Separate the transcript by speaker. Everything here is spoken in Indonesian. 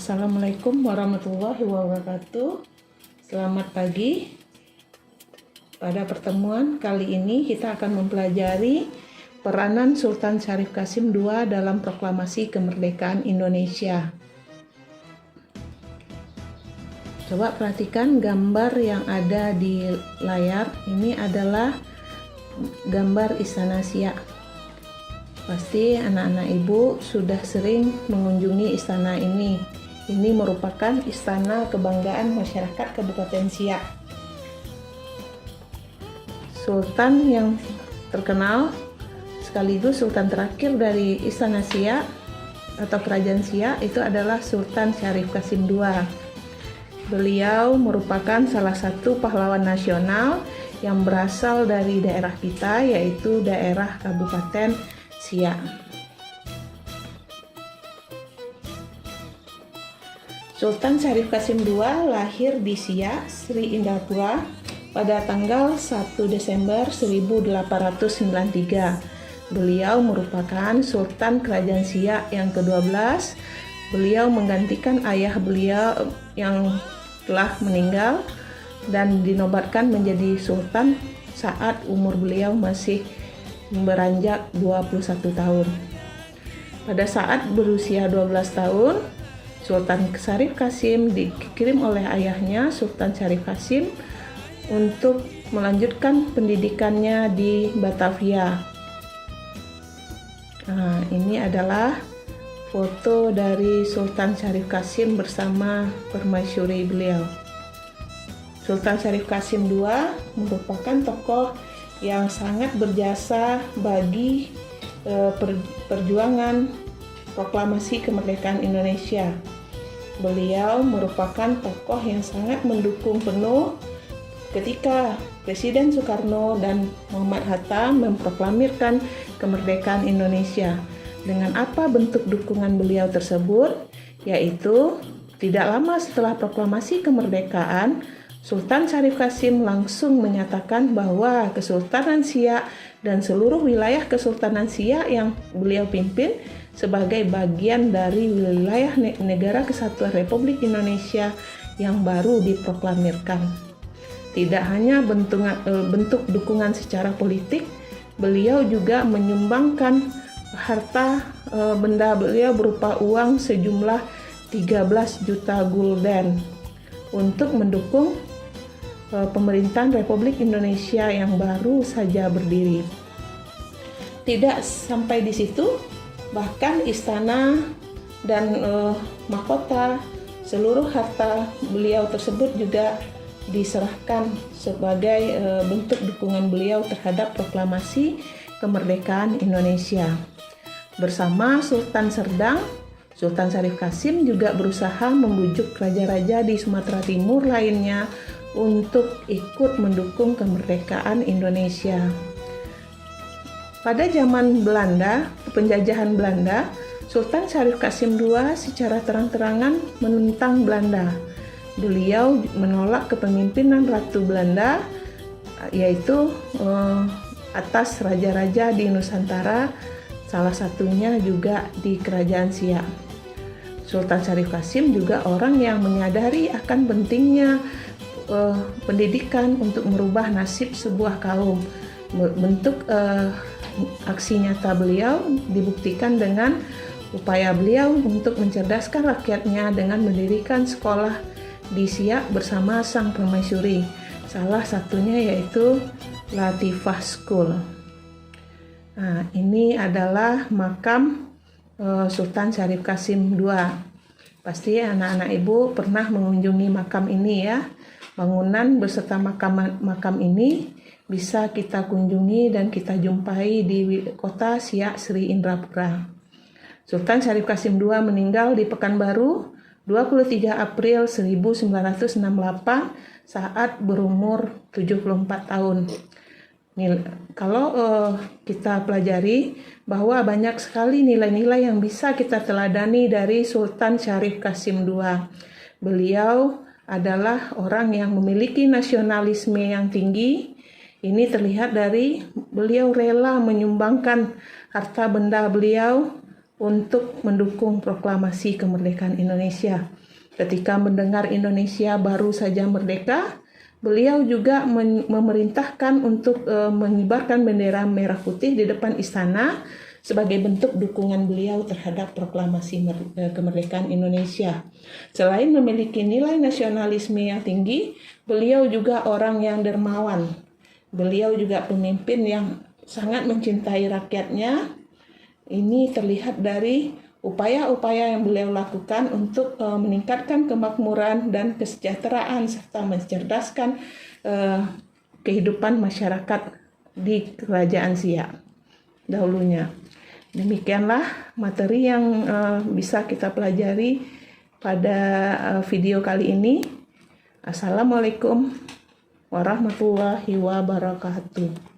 Speaker 1: Assalamualaikum warahmatullahi wabarakatuh. Selamat pagi. Pada pertemuan kali ini kita akan mempelajari peranan Sultan Syarif Qasim II dalam proklamasi kemerdekaan Indonesia. Coba perhatikan gambar yang ada di layar. Ini adalah gambar Istana Siak. Pasti anak-anak ibu sudah sering mengunjungi istana ini. Ini merupakan istana kebanggaan masyarakat Kabupaten Siak. Sultan yang terkenal sekaligus sultan terakhir dari Istana Siak atau Kerajaan Siak itu adalah Sultan Syarif Qasim II. Beliau merupakan salah satu pahlawan nasional yang berasal dari daerah kita, yaitu daerah Kabupaten Siak. Sultan Syarif Qasim II lahir di Siak, Sri Indrapura pada tanggal 1 Desember 1893. Beliau merupakan Sultan Kerajaan Siak yang ke-12. Beliau menggantikan ayah beliau yang telah meninggal dan dinobatkan menjadi sultan saat umur beliau masih beranjak 21 tahun. Pada saat berusia 12 tahun, Sultan Syarif Qasim dikirim oleh ayahnya, Sultan Syarif Qasim, untuk melanjutkan pendidikannya di Batavia. Nah, ini adalah foto dari Sultan Syarif Qasim bersama permaisuri beliau. Sultan Syarif Qasim II merupakan tokoh yang sangat berjasa bagi perjuangan proklamasi kemerdekaan Indonesia. Beliau merupakan tokoh yang sangat mendukung penuh ketika Presiden Soekarno dan Muhammad Hatta memproklamirkan kemerdekaan Indonesia. Dengan apa bentuk dukungan beliau tersebut? Yaitu tidak lama setelah proklamasi kemerdekaan, Sultan Syarif Qasim langsung menyatakan bahwa Kesultanan Siak dan seluruh wilayah Kesultanan Siak yang beliau pimpin sebagai bagian dari wilayah Negara Kesatuan Republik Indonesia yang baru diproklamirkan. Tidak hanya bentuk dukungan secara politik, beliau juga menyumbangkan harta benda beliau berupa uang sejumlah 13 juta gulden untuk mendukung pemerintahan Republik Indonesia yang baru saja berdiri. Tidak sampai di situ, bahkan istana dan mahkota, seluruh harta beliau tersebut juga diserahkan sebagai bentuk dukungan beliau terhadap proklamasi kemerdekaan Indonesia. Bersama Sultan Serdang, Sultan Syarif Qasim juga berusaha membujuk raja-raja di Sumatera Timur lainnya untuk ikut mendukung kemerdekaan Indonesia. Pada zaman Belanda, penjajahan Belanda, Sultan Syarif Qasim II secara terang-terangan menentang Belanda. Beliau menolak kepemimpinan Ratu Belanda, yaitu atas raja-raja di Nusantara, salah satunya juga di Kerajaan Siak. Sultan Syarif Qasim juga orang yang menyadari akan pentingnya pendidikan untuk merubah nasib sebuah kaum. Bentuk aksi nyata beliau dibuktikan dengan upaya beliau untuk mencerdaskan rakyatnya dengan mendirikan sekolah di Siak bersama sang permaisuri. Salah satunya yaitu Latifah School. Nah, ini adalah makam Sultan Syarif Qasim II. Pasti anak-anak ibu pernah mengunjungi makam ini ya. Bangunan beserta makam ini bisa kita kunjungi dan kita jumpai di kota Siak, Sri Indrapura. Sultan Syarif Qasim II meninggal di Pekanbaru 23 April 1968 saat berumur 74 tahun. Kalau kita pelajari bahwa banyak sekali nilai-nilai yang bisa kita teladani dari Sultan Syarif Qasim II. Beliau adalah orang yang memiliki nasionalisme yang tinggi. Ini terlihat dari beliau rela menyumbangkan harta benda beliau untuk mendukung proklamasi kemerdekaan Indonesia. Ketika mendengar Indonesia baru saja merdeka, beliau juga memerintahkan untuk mengibarkan bendera merah putih di depan istana sebagai bentuk dukungan beliau terhadap proklamasi kemerdekaan Indonesia. Selain memiliki nilai nasionalisme yang tinggi, beliau juga orang yang dermawan. Beliau juga pemimpin yang sangat mencintai rakyatnya. Ini terlihat dari upaya-upaya yang beliau lakukan untuk meningkatkan kemakmuran dan kesejahteraan serta mencerdaskan kehidupan masyarakat di Kerajaan Siak dahulunya. Demikianlah materi yang bisa kita pelajari pada video kali ini. Assalamualaikum warahmatullahi wabarakatuh.